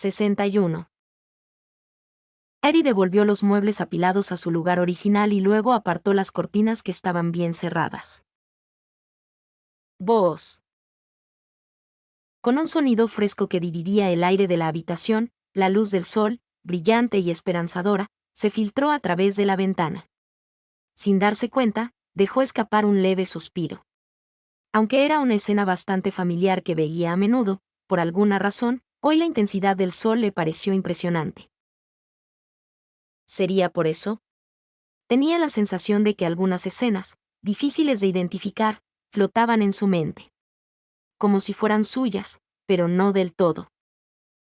61. Eddie devolvió los muebles apilados a su lugar original y luego apartó las cortinas que estaban bien cerradas. Voz. Con un sonido fresco que dividía el aire de la habitación, la luz del sol, brillante y esperanzadora, se filtró a través de la ventana. Sin darse cuenta, dejó escapar un leve suspiro. Aunque era una escena bastante familiar que veía a menudo, por alguna razón, hoy la intensidad del sol le pareció impresionante. ¿Sería por eso? Tenía la sensación de que algunas escenas, difíciles de identificar, flotaban en su mente. Como si fueran suyas, pero no del todo.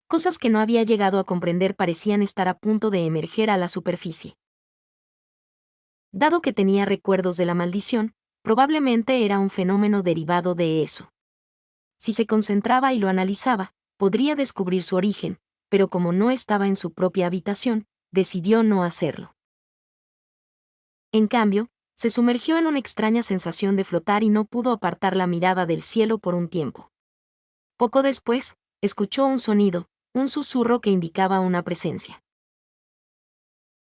Cosas que no había llegado a comprender parecían estar a punto de emerger a la superficie. Dado que tenía recuerdos de la maldición, probablemente era un fenómeno derivado de eso. Si se concentraba y lo analizaba, podría descubrir su origen, pero como no estaba en su propia habitación, decidió no hacerlo. En cambio, se sumergió en una extraña sensación de flotar y no pudo apartar la mirada del cielo por un tiempo. Poco después, escuchó un sonido, un susurro que indicaba una presencia.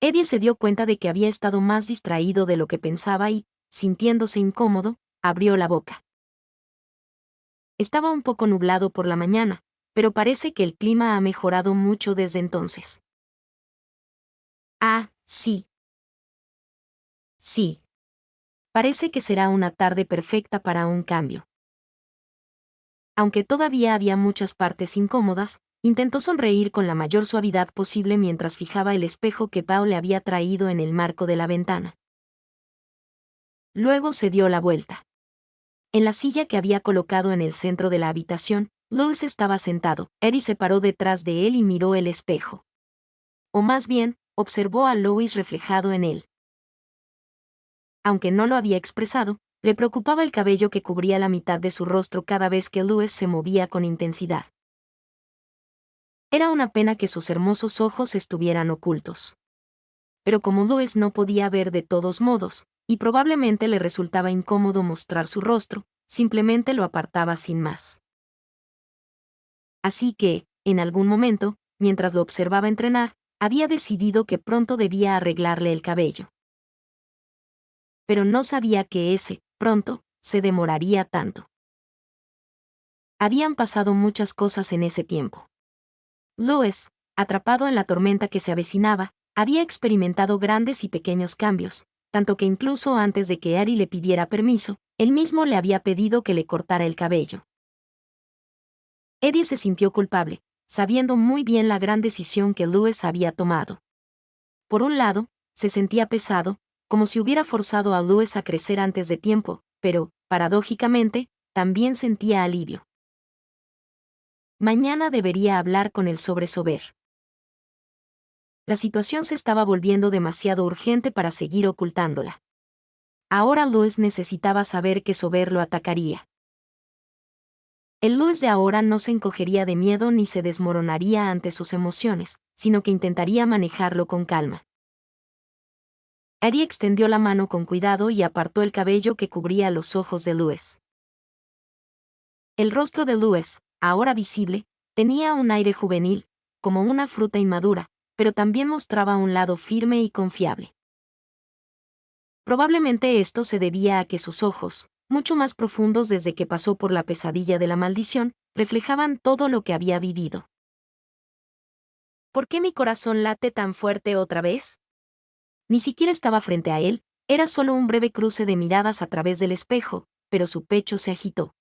Eddie se dio cuenta de que había estado más distraído de lo que pensaba y, sintiéndose incómodo, abrió la boca. Estaba un poco nublado por la mañana, pero parece que el clima ha mejorado mucho desde entonces. Ah, sí. Sí. Parece que será una tarde perfecta para un cambio. Aunque todavía había muchas partes incómodas, intentó sonreír con la mayor suavidad posible mientras fijaba el espejo que Pau le había traído en el marco de la ventana. Luego se dio la vuelta. En la silla que había colocado en el centro de la habitación, Louis estaba sentado. Eddie se paró detrás de él y miró el espejo. O más bien, observó a Louis reflejado en él. Aunque no lo había expresado, le preocupaba el cabello que cubría la mitad de su rostro cada vez que Louis se movía con intensidad. Era una pena que sus hermosos ojos estuvieran ocultos. Pero como Louis no podía ver de todos modos, y probablemente le resultaba incómodo mostrar su rostro, simplemente lo apartaba sin más. Así que, en algún momento, mientras lo observaba entrenar, había decidido que pronto debía arreglarle el cabello. Pero no sabía que ese, pronto, se demoraría tanto. Habían pasado muchas cosas en ese tiempo. Louis, atrapado en la tormenta que se avecinaba, había experimentado grandes y pequeños cambios, tanto que incluso antes de que Ari le pidiera permiso, él mismo le había pedido que le cortara el cabello. Eddie se sintió culpable, sabiendo muy bien la gran decisión que Louis había tomado. Por un lado, se sentía pesado, como si hubiera forzado a Louis a crecer antes de tiempo, pero, paradójicamente, también sentía alivio. Mañana debería hablar con él sobre Sober. La situación se estaba volviendo demasiado urgente para seguir ocultándola. Ahora Louis necesitaba saber que Sober lo atacaría. El Louis de ahora no se encogería de miedo ni se desmoronaría ante sus emociones, sino que intentaría manejarlo con calma. Ari extendió la mano con cuidado y apartó el cabello que cubría los ojos de Louis. El rostro de Louis, ahora visible, tenía un aire juvenil, como una fruta inmadura, pero también mostraba un lado firme y confiable. Probablemente esto se debía a que sus ojos, mucho más profundos desde que pasó por la pesadilla de la maldición, reflejaban todo lo que había vivido. ¿Por qué mi corazón late tan fuerte otra vez? Ni siquiera estaba frente a él, era solo un breve cruce de miradas a través del espejo, pero su pecho se agitó.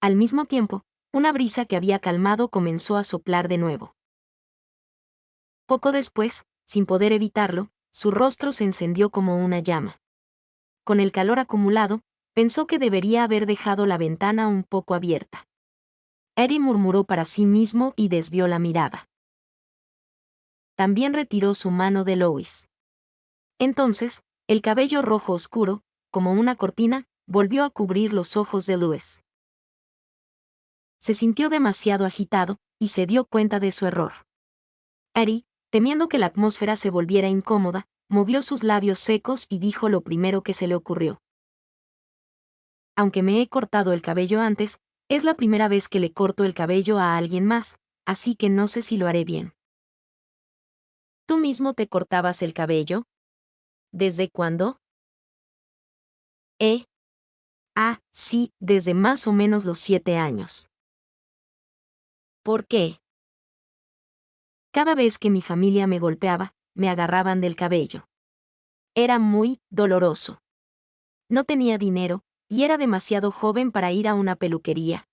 Al mismo tiempo, una brisa que había calmado comenzó a soplar de nuevo. Poco después, sin poder evitarlo, su rostro se encendió como una llama. Con el calor acumulado, pensó que debería haber dejado la ventana un poco abierta. Eddie murmuró para sí mismo y desvió la mirada. También retiró su mano de Louis. Entonces, el cabello rojo oscuro, como una cortina, volvió a cubrir los ojos de Louis. Se sintió demasiado agitado, y se dio cuenta de su error. Eddie, temiendo que la atmósfera se volviera incómoda, movió sus labios secos y dijo lo primero que se le ocurrió. Aunque me he cortado el cabello antes, es la primera vez que le corto el cabello a alguien más, así que no sé si lo haré bien. ¿Tú mismo te cortabas el cabello? ¿Desde cuándo? Sí, desde más o menos los 7 años. ¿Por qué? Cada vez que mi familia me golpeaba, me agarraban del cabello. Era muy doloroso. No tenía dinero, y era demasiado joven para ir a una peluquería.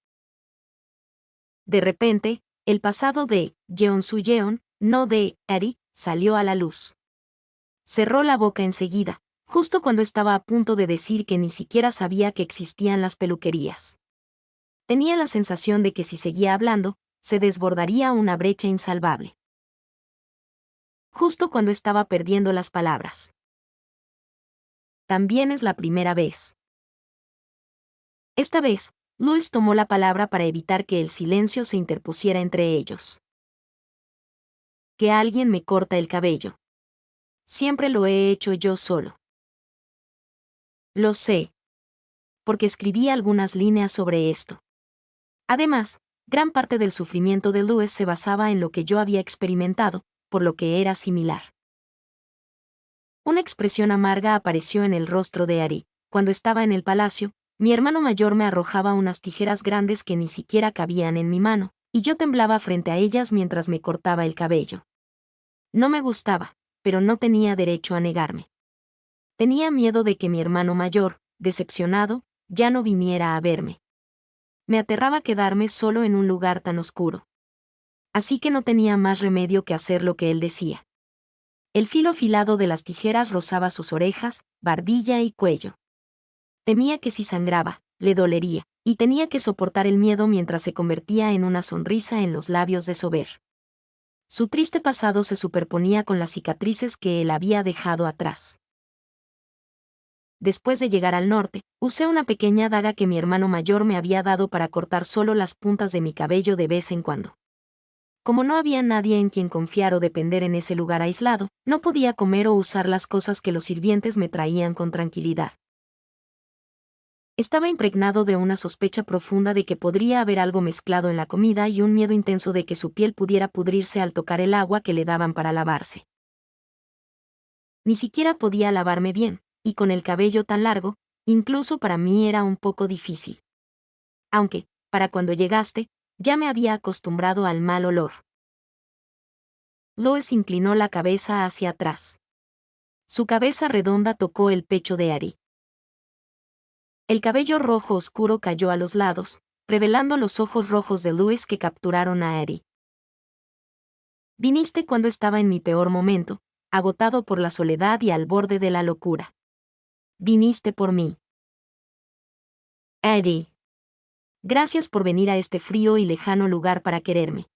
De repente, el pasado de Jeon Soo-yeon, no de Ari, salió a la luz. Cerró la boca enseguida, justo cuando estaba a punto de decir que ni siquiera sabía que existían las peluquerías. Tenía la sensación de que si seguía hablando, se desbordaría una brecha insalvable. Justo cuando estaba perdiendo las palabras. También es la primera vez. Esta vez, Louis tomó la palabra para evitar que el silencio se interpusiera entre ellos. Que alguien me corta el cabello. Siempre lo he hecho yo solo. Lo sé. Porque escribí algunas líneas sobre esto. Además, gran parte del sufrimiento de Louis se basaba en lo que yo había experimentado, por lo que era similar. Una expresión amarga apareció en el rostro de Ari. Cuando estaba en el palacio, mi hermano mayor me arrojaba unas tijeras grandes que ni siquiera cabían en mi mano, y yo temblaba frente a ellas mientras me cortaba el cabello. No me gustaba, pero no tenía derecho a negarme. Tenía miedo de que mi hermano mayor, decepcionado, ya no viniera a verme. Me aterraba quedarme solo en un lugar tan oscuro. Así que no tenía más remedio que hacer lo que él decía. El filo afilado de las tijeras rozaba sus orejas, barbilla y cuello. Temía que si sangraba, le dolería, y tenía que soportar el miedo mientras se convertía en una sonrisa en los labios de Sober. Su triste pasado se superponía con las cicatrices que él había dejado atrás. Después de llegar al norte, usé una pequeña daga que mi hermano mayor me había dado para cortar solo las puntas de mi cabello de vez en cuando. Como no había nadie en quien confiar o depender en ese lugar aislado, no podía comer o usar las cosas que los sirvientes me traían con tranquilidad. Estaba impregnado de una sospecha profunda de que podría haber algo mezclado en la comida y un miedo intenso de que su piel pudiera pudrirse al tocar el agua que le daban para lavarse. Ni siquiera podía lavarme bien, y con el cabello tan largo, incluso para mí era un poco difícil. Aunque, para cuando llegaste, ya me había acostumbrado al mal olor. Lois inclinó la cabeza hacia atrás. Su cabeza redonda tocó el pecho de Ari. El cabello rojo oscuro cayó a los lados, revelando los ojos rojos de Louis que capturaron a Ari. Viniste cuando estaba en mi peor momento, agotado por la soledad y al borde de la locura. Viniste por mí. Ari. Gracias por venir a este frío y lejano lugar para quererme.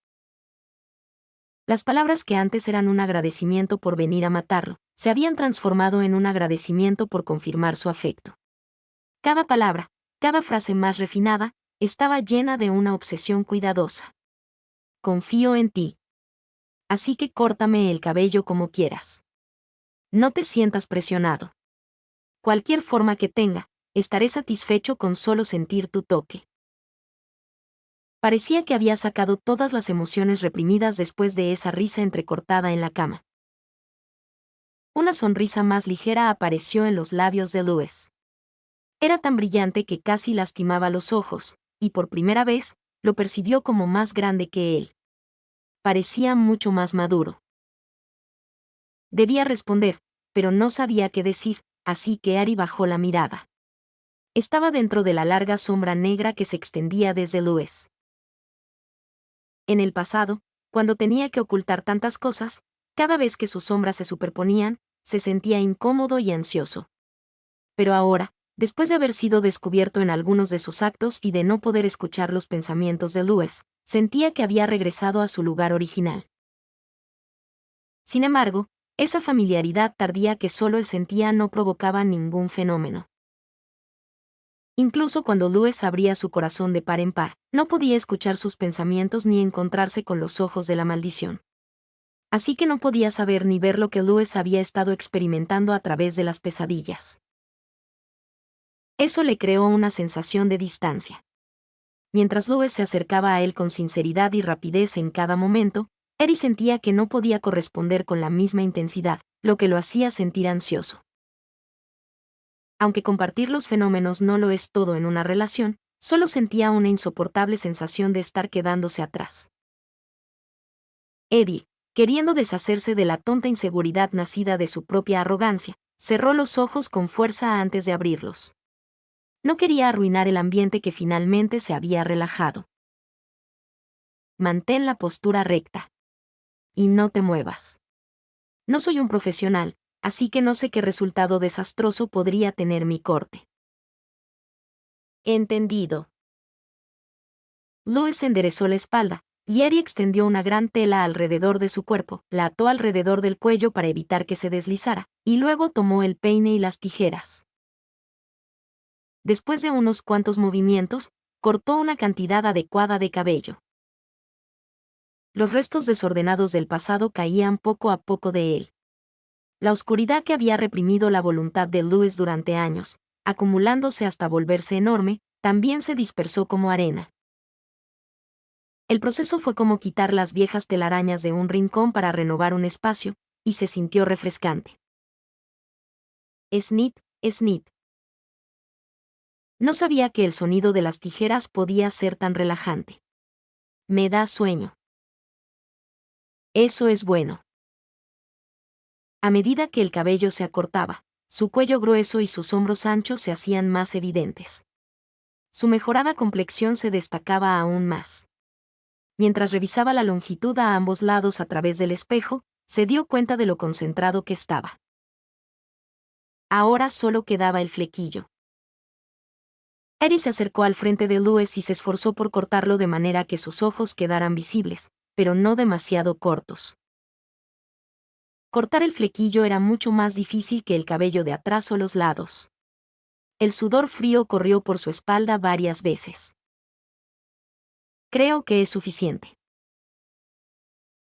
Las palabras que antes eran un agradecimiento por venir a matarlo, se habían transformado en un agradecimiento por confirmar su afecto. Cada palabra, cada frase más refinada, estaba llena de una obsesión cuidadosa. Confío en ti. Así que córtame el cabello como quieras. No te sientas presionado. Cualquier forma que tenga, estaré satisfecho con solo sentir tu toque. Parecía que había sacado todas las emociones reprimidas después de esa risa entrecortada en la cama. Una sonrisa más ligera apareció en los labios de Louis. Era tan brillante que casi lastimaba los ojos, y por primera vez, lo percibió como más grande que él. Parecía mucho más maduro. Debía responder, pero no sabía qué decir, así que Ari bajó la mirada. Estaba dentro de la larga sombra negra que se extendía desde Louis. En el pasado, cuando tenía que ocultar tantas cosas, cada vez que sus sombras se superponían, se sentía incómodo y ansioso. Pero ahora, después de haber sido descubierto en algunos de sus actos y de no poder escuchar los pensamientos de Louis, sentía que había regresado a su lugar original. Sin embargo, esa familiaridad tardía que solo él sentía no provocaba ningún fenómeno. Incluso cuando Louis abría su corazón de par en par, no podía escuchar sus pensamientos ni encontrarse con los ojos de la maldición. Así que no podía saber ni ver lo que Louis había estado experimentando a través de las pesadillas. Eso le creó una sensación de distancia. Mientras Louis se acercaba a él con sinceridad y rapidez en cada momento, Eddie sentía que no podía corresponder con la misma intensidad, lo que lo hacía sentir ansioso. Aunque compartir los fenómenos no lo es todo en una relación, solo sentía una insoportable sensación de estar quedándose atrás. Eddie, queriendo deshacerse de la tonta inseguridad nacida de su propia arrogancia, cerró los ojos con fuerza antes de abrirlos. No quería arruinar el ambiente que finalmente se había relajado. Mantén la postura recta. Y no te muevas. No soy un profesional, así que no sé qué resultado desastroso podría tener mi corte. Entendido. Louis enderezó la espalda, y Eddie extendió una gran tela alrededor de su cuerpo, la ató alrededor del cuello para evitar que se deslizara, y luego tomó el peine y las tijeras. Después de unos cuantos movimientos, cortó una cantidad adecuada de cabello. Los restos desordenados del pasado caían poco a poco de él. La oscuridad que había reprimido la voluntad de Louis durante años, acumulándose hasta volverse enorme, también se dispersó como arena. El proceso fue como quitar las viejas telarañas de un rincón para renovar un espacio, y se sintió refrescante. Snip, snip. No sabía que el sonido de las tijeras podía ser tan relajante. Me da sueño. Eso es bueno. A medida que el cabello se acortaba, su cuello grueso y sus hombros anchos se hacían más evidentes. Su mejorada complexión se destacaba aún más. Mientras revisaba la longitud a ambos lados a través del espejo, se dio cuenta de lo concentrado que estaba. Ahora solo quedaba el flequillo. Eddie se acercó al frente de Louis y se esforzó por cortarlo de manera que sus ojos quedaran visibles, pero no demasiado cortos. Cortar el flequillo era mucho más difícil que el cabello de atrás o los lados. El sudor frío corrió por su espalda varias veces. Creo que es suficiente.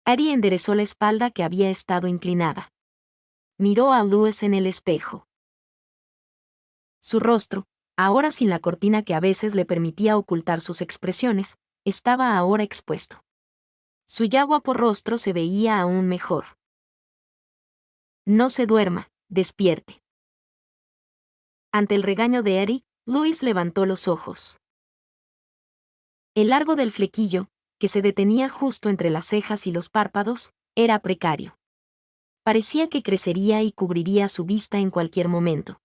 Eddie enderezó la espalda que había estado inclinada. Miró a Louis en el espejo. Su rostro, ahora sin la cortina que a veces le permitía ocultar sus expresiones, estaba ahora expuesto. Su yaguapo rostro se veía aún mejor. No se duerma, despierte. Ante el regaño de Eddie, Louis levantó los ojos. El largo del flequillo, que se detenía justo entre las cejas y los párpados, era precario. Parecía que crecería y cubriría su vista en cualquier momento.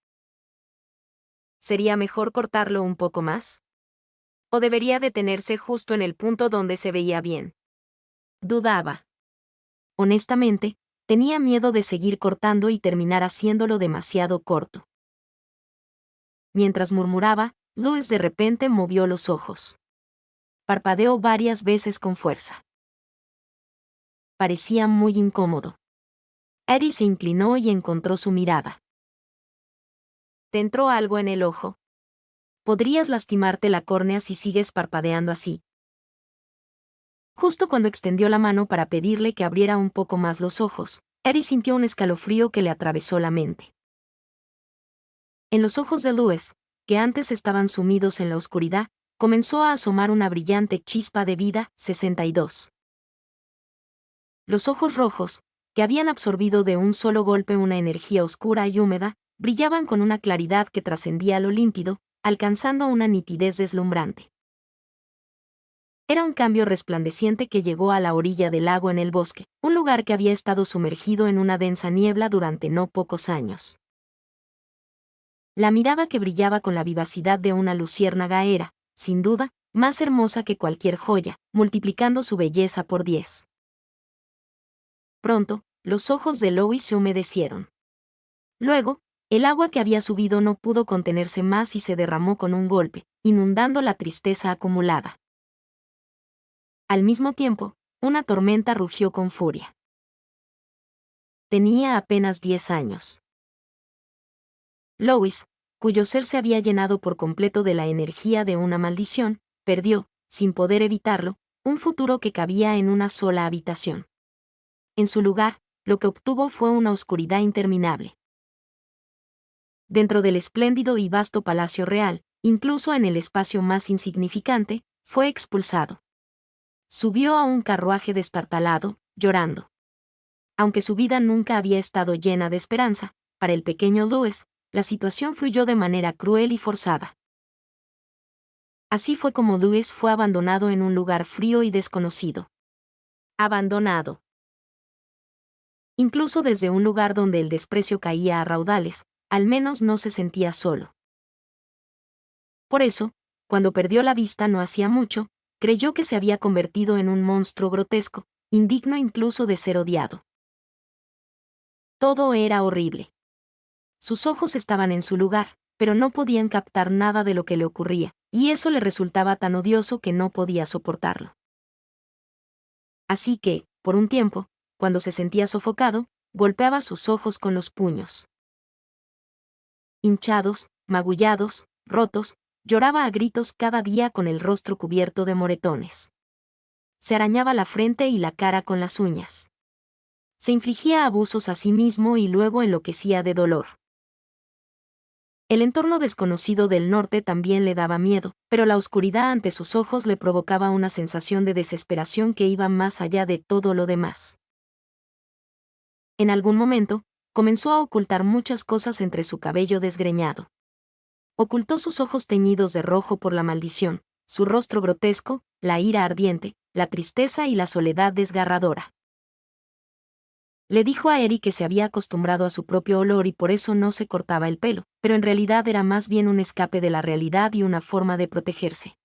¿Sería mejor cortarlo un poco más? ¿O debería detenerse justo en el punto donde se veía bien? Dudaba. Honestamente, tenía miedo de seguir cortando y terminar haciéndolo demasiado corto. Mientras murmuraba, Louis de repente movió los ojos. Parpadeó varias veces con fuerza. Parecía muy incómodo. Eddie se inclinó y encontró su mirada. ¿Te entró algo en el ojo? Podrías lastimarte la córnea si sigues parpadeando así. Justo cuando extendió la mano para pedirle que abriera un poco más los ojos, Eddie sintió un escalofrío que le atravesó la mente. En los ojos de Louis, que antes estaban sumidos en la oscuridad, comenzó a asomar una brillante chispa de vida. 62. Los ojos rojos, que habían absorbido de un solo golpe una energía oscura y húmeda, brillaban con una claridad que trascendía lo límpido, alcanzando una nitidez deslumbrante. Era un cambio resplandeciente que llegó a la orilla del lago en el bosque, un lugar que había estado sumergido en una densa niebla durante no pocos años. La mirada que brillaba con la vivacidad de una luciérnaga era, sin duda, más hermosa que cualquier joya, multiplicando su belleza por 10. Pronto, los ojos de Louis se humedecieron. Luego, el agua que había subido no pudo contenerse más y se derramó con un golpe, inundando la tristeza acumulada. Al mismo tiempo, una tormenta rugió con furia. Tenía apenas 10 años. Louis, cuyo ser se había llenado por completo de la energía de una maldición, perdió, sin poder evitarlo, un futuro que cabía en una sola habitación. En su lugar, lo que obtuvo fue una oscuridad interminable. Dentro del espléndido y vasto palacio real, incluso en el espacio más insignificante, fue expulsado. Subió a un carruaje destartalado, llorando. Aunque su vida nunca había estado llena de esperanza, para el pequeño Louis, la situación fluyó de manera cruel y forzada. Así fue como Louis fue abandonado en un lugar frío y desconocido. Abandonado. Incluso desde un lugar donde el desprecio caía a raudales, al menos no se sentía solo. Por eso, cuando perdió la vista no hacía mucho, creyó que se había convertido en un monstruo grotesco, indigno incluso de ser odiado. Todo era horrible. Sus ojos estaban en su lugar, pero no podían captar nada de lo que le ocurría, y eso le resultaba tan odioso que no podía soportarlo. Así que, por un tiempo, cuando se sentía sofocado, golpeaba sus ojos con los puños. Hinchados, magullados, rotos, lloraba a gritos cada día con el rostro cubierto de moretones. Se arañaba la frente y la cara con las uñas. Se infligía abusos a sí mismo y luego enloquecía de dolor. El entorno desconocido del norte también le daba miedo, pero la oscuridad ante sus ojos le provocaba una sensación de desesperación que iba más allá de todo lo demás. En algún momento, comenzó a ocultar muchas cosas entre su cabello desgreñado. Ocultó sus ojos teñidos de rojo por la maldición, su rostro grotesco, la ira ardiente, la tristeza y la soledad desgarradora. Le dijo a Eri que se había acostumbrado a su propio olor y por eso no se cortaba el pelo, pero en realidad era más bien un escape de la realidad y una forma de protegerse.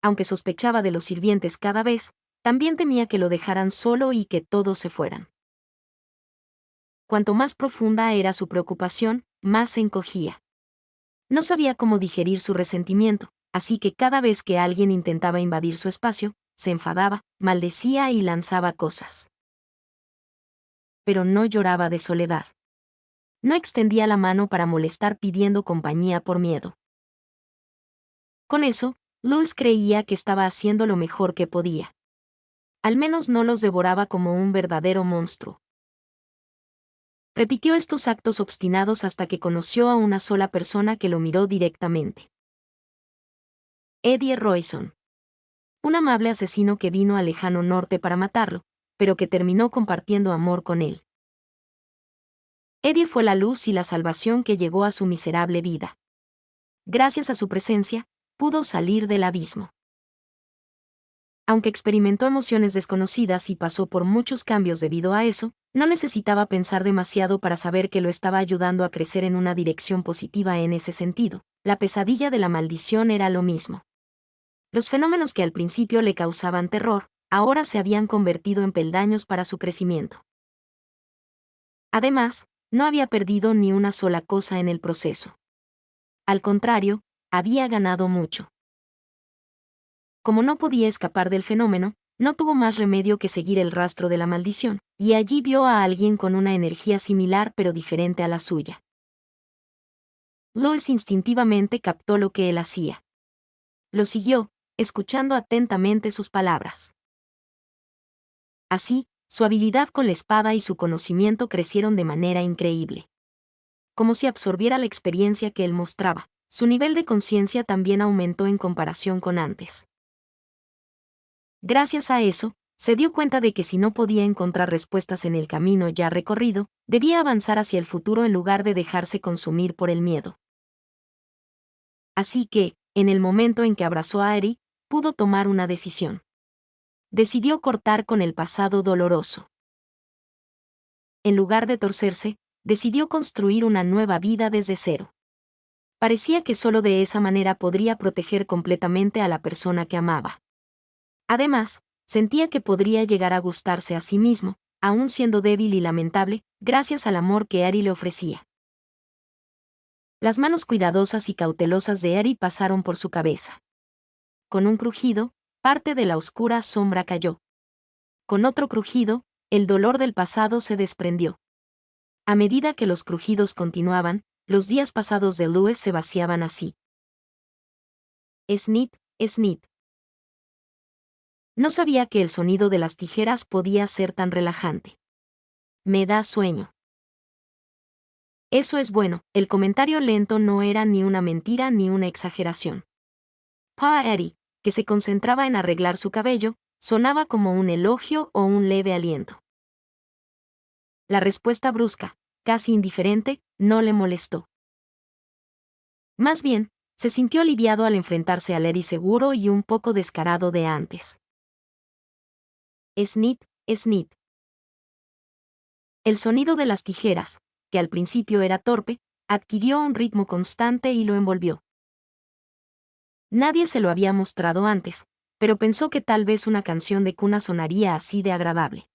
Aunque sospechaba de los sirvientes cada vez, también temía que lo dejaran solo y que todos se fueran. Cuanto más profunda era su preocupación, más se encogía. No sabía cómo digerir su resentimiento, así que cada vez que alguien intentaba invadir su espacio, se enfadaba, maldecía y lanzaba cosas. Pero no lloraba de soledad. No extendía la mano para molestar pidiendo compañía por miedo. Con eso, Louis creía que estaba haciendo lo mejor que podía. Al menos no los devoraba como un verdadero monstruo. Repitió estos actos obstinados hasta que conoció a una sola persona que lo miró directamente. Eddie Royson. Un amable asesino que vino al lejano norte para matarlo, pero que terminó compartiendo amor con él. Eddie fue la luz y la salvación que llegó a su miserable vida. Gracias a su presencia, pudo salir del abismo. Aunque experimentó emociones desconocidas y pasó por muchos cambios debido a eso, no necesitaba pensar demasiado para saber que lo estaba ayudando a crecer en una dirección positiva en ese sentido. La pesadilla de la maldición era lo mismo. Los fenómenos que al principio le causaban terror, ahora se habían convertido en peldaños para su crecimiento. Además, no había perdido ni una sola cosa en el proceso. Al contrario, había ganado mucho. Como no podía escapar del fenómeno, no tuvo más remedio que seguir el rastro de la maldición, y allí vio a alguien con una energía similar pero diferente a la suya. Louis instintivamente captó lo que él hacía. Lo siguió, escuchando atentamente sus palabras. Así, su habilidad con la espada y su conocimiento crecieron de manera increíble. Como si absorbiera la experiencia que él mostraba, su nivel de conciencia también aumentó en comparación con antes. Gracias a eso, se dio cuenta de que si no podía encontrar respuestas en el camino ya recorrido, debía avanzar hacia el futuro en lugar de dejarse consumir por el miedo. Así que, en el momento en que abrazó a Eri, pudo tomar una decisión. Decidió cortar con el pasado doloroso. En lugar de torcerse, decidió construir una nueva vida desde cero. Parecía que solo de esa manera podría proteger completamente a la persona que amaba. Además, sentía que podría llegar a gustarse a sí mismo, aún siendo débil y lamentable, gracias al amor que Eri le ofrecía. Las manos cuidadosas y cautelosas de Eri pasaron por su cabeza. Con un crujido, parte de la oscura sombra cayó. Con otro crujido, el dolor del pasado se desprendió. A medida que los crujidos continuaban, los días pasados de Louis se vaciaban así. Snip, snip. No sabía que el sonido de las tijeras podía ser tan relajante. Me da sueño. Eso es bueno, el comentario lento no era ni una mentira ni una exageración. Pa Eddie, que se concentraba en arreglar su cabello, sonaba como un elogio o un leve aliento. La respuesta brusca, casi indiferente, no le molestó. Más bien, se sintió aliviado al enfrentarse al Eddie seguro y un poco descarado de antes. Snip, snip. El sonido de las tijeras, que al principio era torpe, adquirió un ritmo constante y lo envolvió. Nadie se lo había mostrado antes, pero pensó que tal vez una canción de cuna sonaría así de agradable.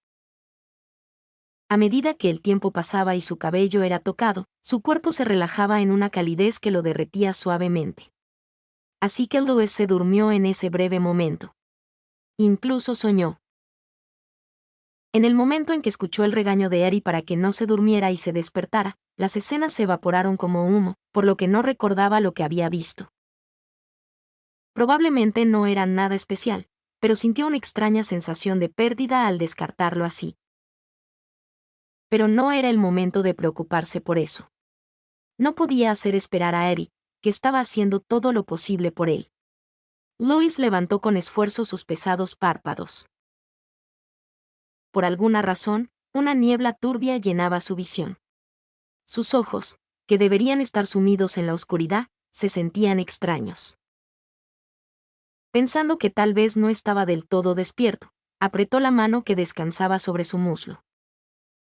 A medida que el tiempo pasaba y su cabello era tocado, su cuerpo se relajaba en una calidez que lo derretía suavemente. Así que Louis se durmió en ese breve momento. Incluso soñó. En el momento en que escuchó el regaño de Eddie para que no se durmiera y se despertara, las escenas se evaporaron como humo, por lo que no recordaba lo que había visto. Probablemente no era nada especial, pero sintió una extraña sensación de pérdida al descartarlo así. Pero no era el momento de preocuparse por eso. No podía hacer esperar a Eddie, que estaba haciendo todo lo posible por él. Louis levantó con esfuerzo sus pesados párpados. Por alguna razón, una niebla turbia llenaba su visión. Sus ojos, que deberían estar sumidos en la oscuridad, se sentían extraños. Pensando que tal vez no estaba del todo despierto, apretó la mano que descansaba sobre su muslo.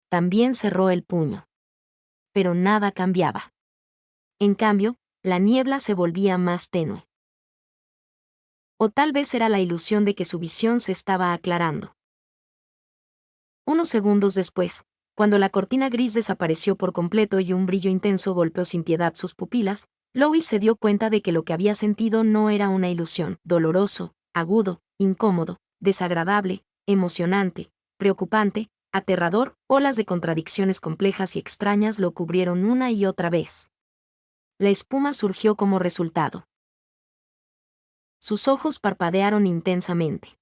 También cerró el puño. Pero nada cambiaba. En cambio, la niebla se volvía más tenue. O tal vez era la ilusión de que su visión se estaba aclarando. Unos segundos después, cuando la cortina gris desapareció por completo y un brillo intenso golpeó sin piedad sus pupilas, Louis se dio cuenta de que lo que había sentido no era una ilusión. Doloroso, agudo, incómodo, desagradable, emocionante, preocupante, aterrador, olas de contradicciones complejas y extrañas lo cubrieron una y otra vez. La espuma surgió como resultado. Sus ojos parpadearon intensamente.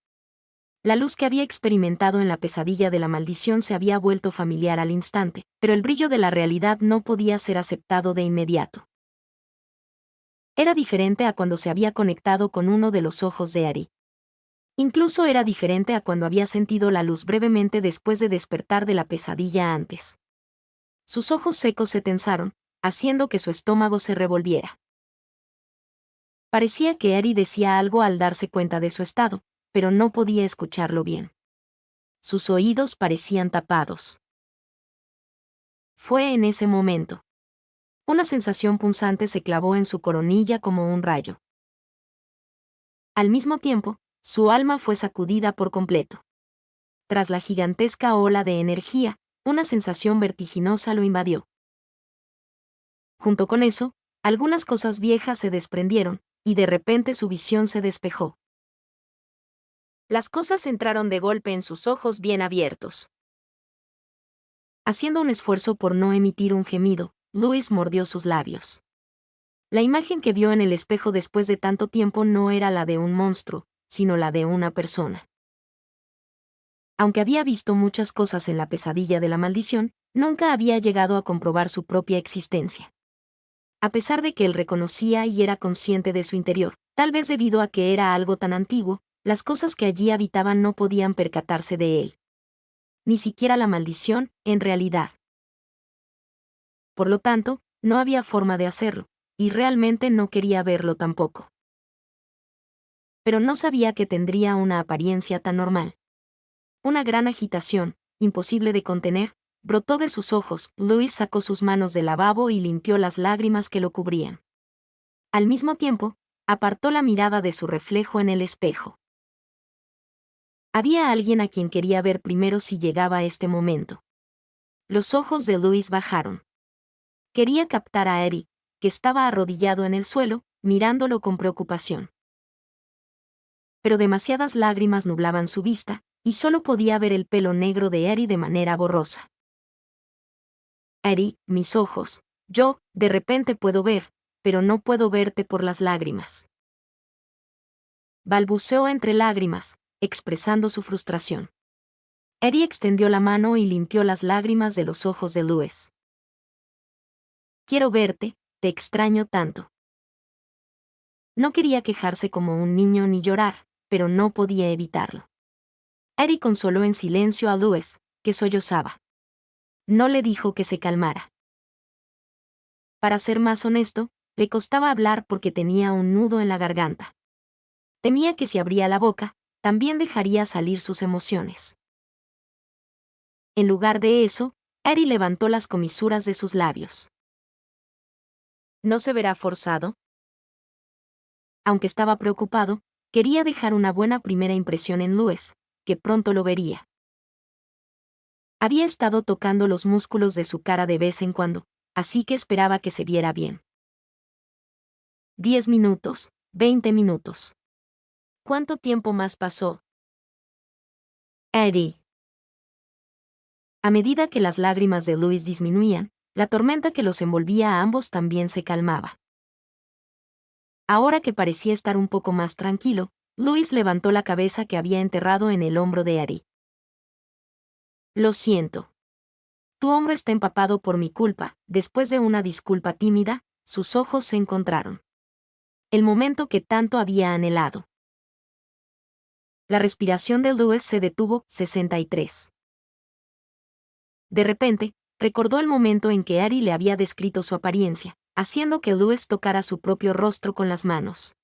La luz que había experimentado en la pesadilla de la maldición se había vuelto familiar al instante, pero el brillo de la realidad no podía ser aceptado de inmediato. Era diferente a cuando se había conectado con uno de los ojos de Ari. Incluso era diferente a cuando había sentido la luz brevemente después de despertar de la pesadilla antes. Sus ojos secos se tensaron, haciendo que su estómago se revolviera. Parecía que Ari decía algo al darse cuenta de su estado, pero no podía escucharlo bien. Sus oídos parecían tapados. Fue en ese momento. Una sensación punzante se clavó en su coronilla como un rayo. Al mismo tiempo, su alma fue sacudida por completo. Tras la gigantesca ola de energía, una sensación vertiginosa lo invadió. Junto con eso, algunas cosas viejas se desprendieron, y de repente su visión se despejó. Las cosas entraron de golpe en sus ojos bien abiertos. Haciendo un esfuerzo por no emitir un gemido, Louis mordió sus labios. La imagen que vio en el espejo después de tanto tiempo no era la de un monstruo, sino la de una persona. Aunque había visto muchas cosas en la pesadilla de la maldición, nunca había llegado a comprobar su propia existencia. A pesar de que él reconocía y era consciente de su interior, tal vez debido a que era algo tan antiguo, las cosas que allí habitaban no podían percatarse de él. Ni siquiera la maldición, en realidad. Por lo tanto, no había forma de hacerlo, y realmente no quería verlo tampoco. Pero no sabía que tendría una apariencia tan normal. Una gran agitación, imposible de contener, brotó de sus ojos. Louis sacó sus manos del lavabo y limpió las lágrimas que lo cubrían. Al mismo tiempo, apartó la mirada de su reflejo en el espejo. Había alguien a quien quería ver primero si llegaba este momento. Los ojos de Louis bajaron. Quería captar a Eddie, que estaba arrodillado en el suelo, mirándolo con preocupación. Pero demasiadas lágrimas nublaban su vista, y solo podía ver el pelo negro de Eddie de manera borrosa. Eddie, mis ojos, yo, de repente puedo ver, pero no puedo verte por las lágrimas. Balbuceó entre lágrimas, expresando su frustración. Eddie extendió la mano y limpió las lágrimas de los ojos de Louis. Quiero verte, te extraño tanto. No quería quejarse como un niño ni llorar, pero no podía evitarlo. Eddie consoló en silencio a Louis, que sollozaba. No le dijo que se calmara. Para ser más honesto, le costaba hablar porque tenía un nudo en la garganta. Temía que si abría la boca, también dejaría salir sus emociones. En lugar de eso, Eddie levantó las comisuras de sus labios. ¿No se verá forzado? Aunque estaba preocupado, quería dejar una buena primera impresión en Louis, que pronto lo vería. Había estado tocando los músculos de su cara de vez en cuando, así que esperaba que se viera bien. 10 minutos, 20 minutos. ¿Cuánto tiempo más pasó? Eddie. A medida que las lágrimas de Louis disminuían, la tormenta que los envolvía a ambos también se calmaba. Ahora que parecía estar un poco más tranquilo, Louis levantó la cabeza que había enterrado en el hombro de Eddie. Lo siento. Tu hombro está empapado por mi culpa. Después de una disculpa tímida, sus ojos se encontraron. El momento que tanto había anhelado. La respiración de Louis se detuvo. 63. De repente, recordó el momento en que Eddie le había descrito su apariencia, haciendo que Louis tocara su propio rostro con las manos.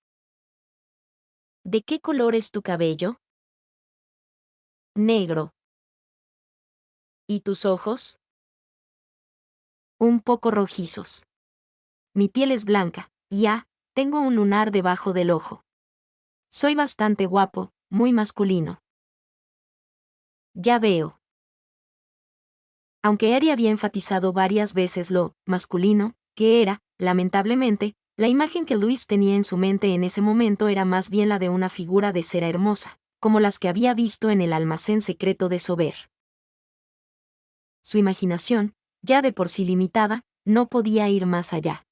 ¿De qué color es tu cabello? Negro. ¿Y tus ojos? Un poco rojizos. Mi piel es blanca, y tengo un lunar debajo del ojo. Soy bastante guapo, muy masculino. Ya veo. Aunque Eddie había enfatizado varias veces lo masculino que era, lamentablemente, la imagen que Louis tenía en su mente en ese momento era más bien la de una figura de cera hermosa, como las que había visto en el almacén secreto de Sober. Su imaginación, ya de por sí limitada, no podía ir más allá.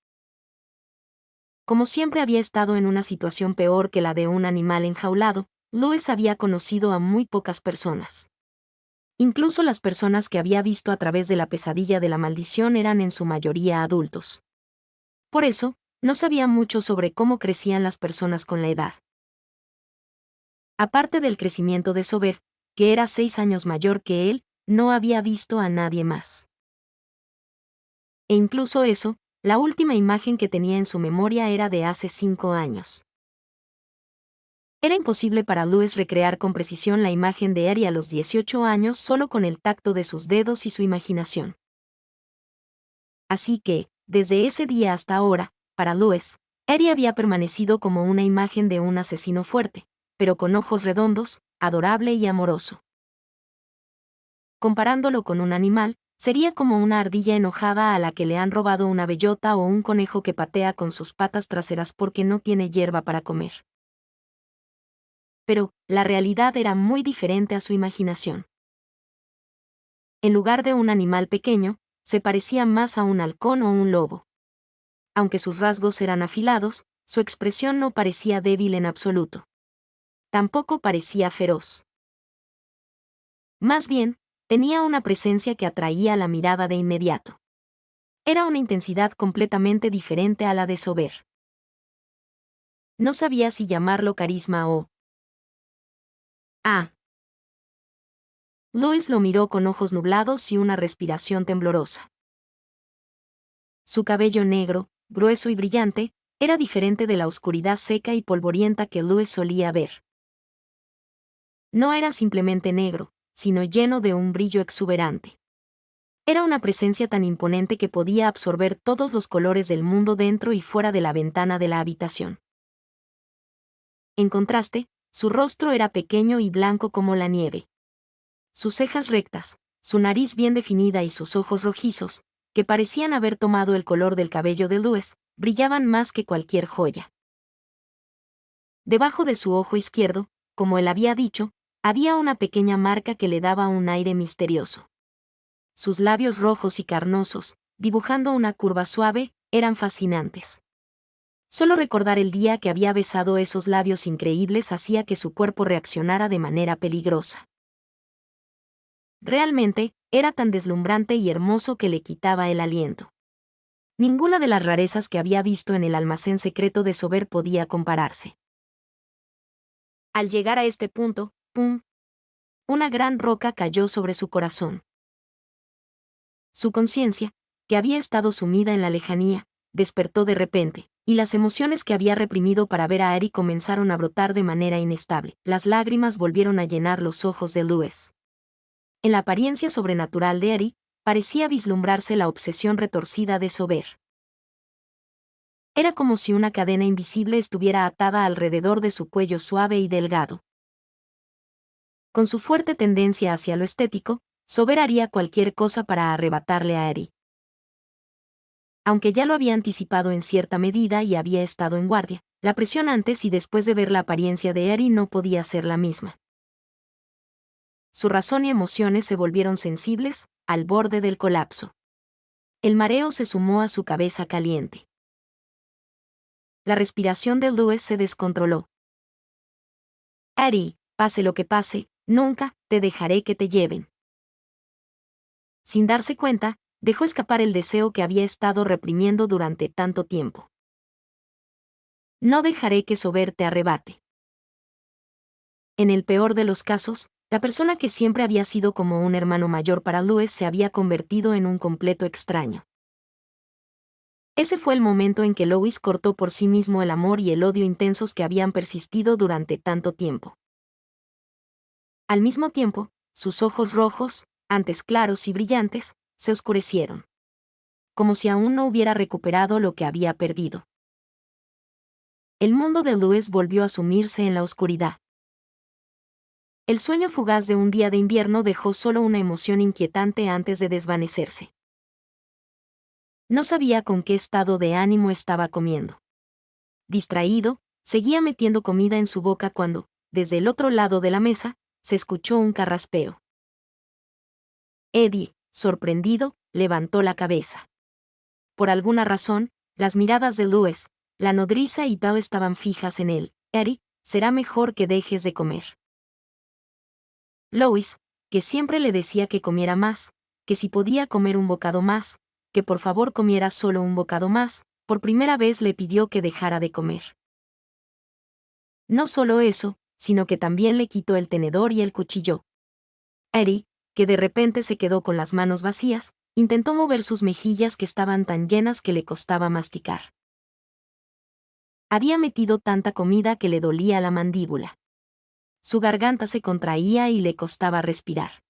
Como siempre había estado en una situación peor que la de un animal enjaulado, Louis había conocido a muy pocas personas. Incluso las personas que había visto a través de la pesadilla de la maldición eran en su mayoría adultos. Por eso, no sabía mucho sobre cómo crecían las personas con la edad. Aparte del crecimiento de Sober, que era 6 años mayor que él, no había visto a nadie más. E incluso eso, la última imagen que tenía en su memoria era de hace 5 años. Era imposible para Louis recrear con precisión la imagen de Eddie a los 18 años solo con el tacto de sus dedos y su imaginación. Así que, desde ese día hasta ahora, para Louis, Eddie había permanecido como una imagen de un asesino fuerte, pero con ojos redondos, adorable y amoroso. Comparándolo con un animal, sería como una ardilla enojada a la que le han robado una bellota o un conejo que patea con sus patas traseras porque no tiene hierba para comer. Pero, la realidad era muy diferente a su imaginación. En lugar de un animal pequeño, se parecía más a un halcón o un lobo. Aunque sus rasgos eran afilados, su expresión no parecía débil en absoluto. Tampoco parecía feroz. Más bien, tenía una presencia que atraía la mirada de inmediato. Era una intensidad completamente diferente a la de Sober. No sabía si llamarlo carisma o... Louis lo miró con ojos nublados y una respiración temblorosa. Su cabello negro, grueso y brillante, era diferente de la oscuridad seca y polvorienta que Louis solía ver. No era simplemente negro, sino lleno de un brillo exuberante. Era una presencia tan imponente que podía absorber todos los colores del mundo dentro y fuera de la ventana de la habitación. En contraste, su rostro era pequeño y blanco como la nieve. Sus cejas rectas, su nariz bien definida y sus ojos rojizos, que parecían haber tomado el color del cabello de Louis, brillaban más que cualquier joya. Debajo de su ojo izquierdo, como él había dicho, había una pequeña marca que le daba un aire misterioso. Sus labios rojos y carnosos, dibujando una curva suave, eran fascinantes. Solo recordar el día que había besado esos labios increíbles hacía que su cuerpo reaccionara de manera peligrosa. Realmente, era tan deslumbrante y hermoso que le quitaba el aliento. Ninguna de las rarezas que había visto en el almacén secreto de Sober podía compararse. Al llegar a este punto, ¡pum!, una gran roca cayó sobre su corazón. Su conciencia, que había estado sumida en la lejanía, despertó de repente, y las emociones que había reprimido para ver a Eri comenzaron a brotar de manera inestable. Las lágrimas volvieron a llenar los ojos de Louis. En la apariencia sobrenatural de Eri, parecía vislumbrarse la obsesión retorcida de Sober. Era como si una cadena invisible estuviera atada alrededor de su cuello suave y delgado. Con su fuerte tendencia hacia lo estético, Sober haría cualquier cosa para arrebatarle a Eri. Aunque ya lo había anticipado en cierta medida y había estado en guardia, la presión antes y después de ver la apariencia de Eri no podía ser la misma. Su razón y emociones se volvieron sensibles, al borde del colapso. El mareo se sumó a su cabeza caliente. La respiración de Louis se descontroló. Eri, pase lo que pase, nunca te dejaré que te lleven. Sin darse cuenta, dejó escapar el deseo que había estado reprimiendo durante tanto tiempo. No dejaré que Sober te arrebate. En el peor de los casos, la persona que siempre había sido como un hermano mayor para Louis se había convertido en un completo extraño. Ese fue el momento en que Louis cortó por sí mismo el amor y el odio intensos que habían persistido durante tanto tiempo. Al mismo tiempo, sus ojos rojos, antes claros y brillantes, se oscurecieron. Como si aún no hubiera recuperado lo que había perdido. El mundo de Louis volvió a sumirse en la oscuridad. El sueño fugaz de un día de invierno dejó solo una emoción inquietante antes de desvanecerse. No sabía con qué estado de ánimo estaba comiendo. Distraído, seguía metiendo comida en su boca cuando, desde el otro lado de la mesa, se escuchó un carraspeo. Eddie, sorprendido, levantó la cabeza. Por alguna razón, las miradas de Louis, la nodriza y Bao estaban fijas en él. Eddie, será mejor que dejes de comer. Louis, que siempre le decía que comiera más, que si podía comer un bocado más, que por favor comiera solo un bocado más, por primera vez le pidió que dejara de comer. No solo eso, sino que también le quitó el tenedor y el cuchillo. Eri, que de repente se quedó con las manos vacías, intentó mover sus mejillas que estaban tan llenas que le costaba masticar. Había metido tanta comida que le dolía la mandíbula. Su garganta se contraía y le costaba respirar.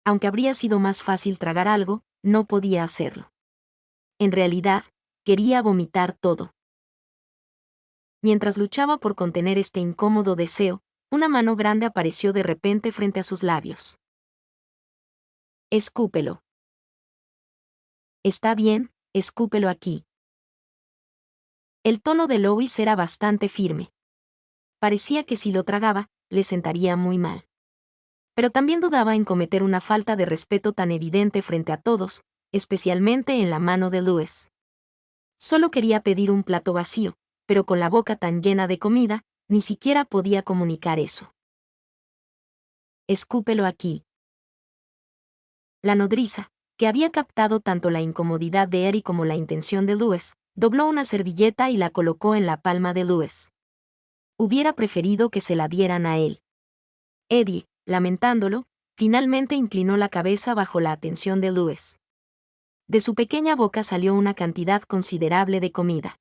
Aunque habría sido más fácil tragar algo, no podía hacerlo. En realidad, quería vomitar todo. Mientras luchaba por contener este incómodo deseo, una mano grande apareció de repente frente a sus labios. Escúpelo. Está bien, escúpelo aquí. El tono de Louis era bastante firme. Parecía que si lo tragaba, le sentaría muy mal. Pero también dudaba en cometer una falta de respeto tan evidente frente a todos, especialmente en la mano de Louis. Solo quería pedir un plato vacío, pero con la boca tan llena de comida, ni siquiera podía comunicar eso. Escúpelo aquí. La nodriza, que había captado tanto la incomodidad de Eri como la intención de Louis, dobló una servilleta y la colocó en la palma de Louis. Hubiera preferido que se la dieran a él. Eddie, lamentándolo, finalmente inclinó la cabeza bajo la atención de Louis. De su pequeña boca salió una cantidad considerable de comida.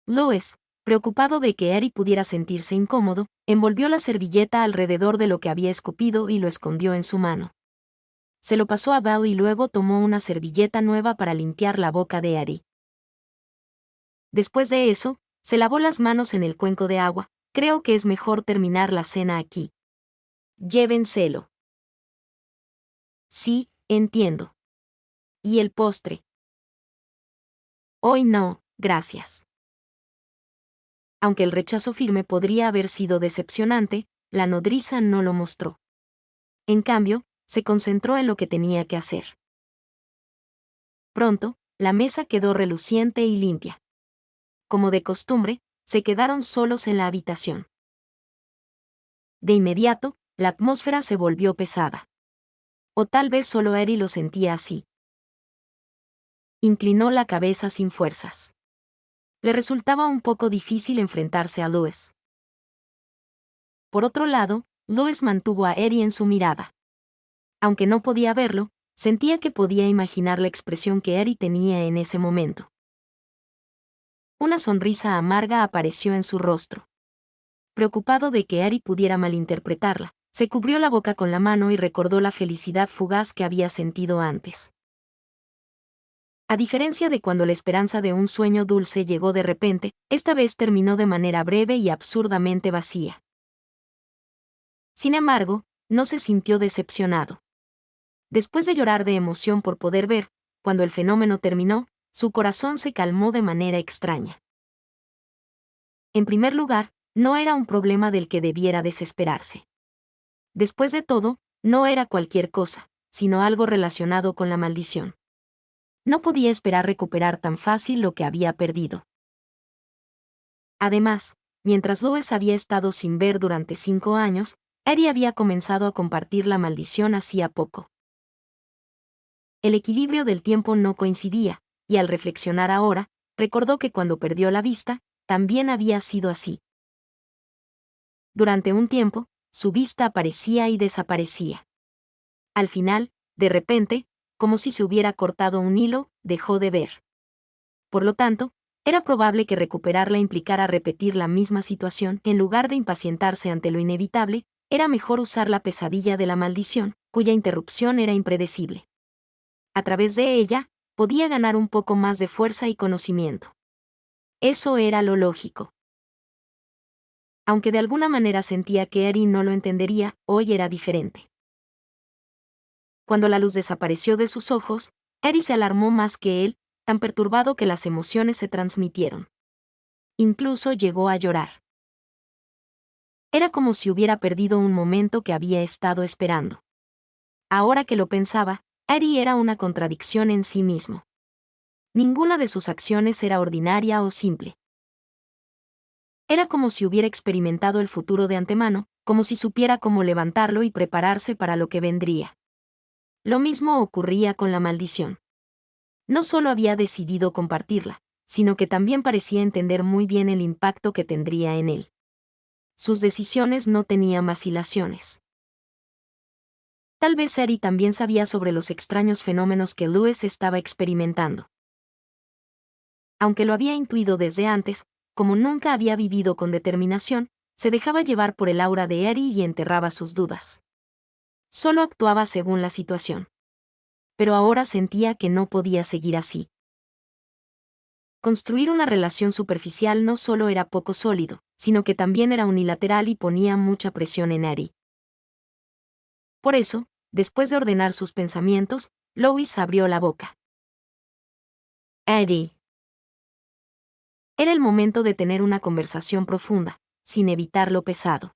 Louis, preocupado de que Eri pudiera sentirse incómodo, envolvió la servilleta alrededor de lo que había escupido y lo escondió en su mano. Se lo pasó a Bao y luego tomó una servilleta nueva para limpiar la boca de Eri. Después de eso, se lavó las manos en el cuenco de agua. Creo que es mejor terminar la cena aquí. Llévenselo. Sí, entiendo. ¿Y el postre? Hoy no, gracias. Aunque el rechazo firme podría haber sido decepcionante, la nodriza no lo mostró. En cambio, se concentró en lo que tenía que hacer. Pronto, la mesa quedó reluciente y limpia. Como de costumbre, se quedaron solos en la habitación. De inmediato, la atmósfera se volvió pesada. O tal vez solo Eri lo sentía así. Inclinó la cabeza sin fuerzas. Le resultaba un poco difícil enfrentarse a Louis. Por otro lado, Louis mantuvo a Eddie en su mirada. Aunque no podía verlo, sentía que podía imaginar la expresión que Eddie tenía en ese momento. Una sonrisa amarga apareció en su rostro. Preocupado de que Eddie pudiera malinterpretarla, se cubrió la boca con la mano y recordó la felicidad fugaz que había sentido antes. A diferencia de cuando la esperanza de un sueño dulce llegó de repente, esta vez terminó de manera breve y absurdamente vacía. Sin embargo, no se sintió decepcionado. Después de llorar de emoción por poder ver, cuando el fenómeno terminó, su corazón se calmó de manera extraña. En primer lugar, no era un problema del que debiera desesperarse. Después de todo, no era cualquier cosa, sino algo relacionado con la maldición. No podía esperar recuperar tan fácil lo que había perdido. Además, mientras Louis había estado sin ver durante 5 años, Eddie había comenzado a compartir la maldición hacía poco. El equilibrio del tiempo no coincidía, y al reflexionar ahora, recordó que cuando perdió la vista, también había sido así. Durante un tiempo, su vista aparecía y desaparecía. Al final, de repente, como si se hubiera cortado un hilo, dejó de ver. Por lo tanto, era probable que recuperarla implicara repetir la misma situación. En lugar de impacientarse ante lo inevitable, era mejor usar la pesadilla de la maldición, cuya interrupción era impredecible. A través de ella, podía ganar un poco más de fuerza y conocimiento. Eso era lo lógico. Aunque de alguna manera sentía que Eddie no lo entendería, hoy era diferente. Cuando la luz desapareció de sus ojos, Eddie se alarmó más que él, tan perturbado que las emociones se transmitieron. Incluso llegó a llorar. Era como si hubiera perdido un momento que había estado esperando. Ahora que lo pensaba, Eddie era una contradicción en sí mismo. Ninguna de sus acciones era ordinaria o simple. Era como si hubiera experimentado el futuro de antemano, como si supiera cómo levantarlo y prepararse para lo que vendría. Lo mismo ocurría con la maldición. No solo había decidido compartirla, sino que también parecía entender muy bien el impacto que tendría en él. Sus decisiones no tenían vacilaciones. Tal vez Eddie también sabía sobre los extraños fenómenos que Louis estaba experimentando. Aunque lo había intuido desde antes, como nunca había vivido con determinación, se dejaba llevar por el aura de Eddie y enterraba sus dudas. Solo actuaba según la situación. Pero ahora sentía que no podía seguir así. Construir una relación superficial no solo era poco sólido, sino que también era unilateral y ponía mucha presión en Eddie. Por eso, después de ordenar sus pensamientos, Louis abrió la boca. Eddie. Era el momento de tener una conversación profunda, sin evitar lo pesado.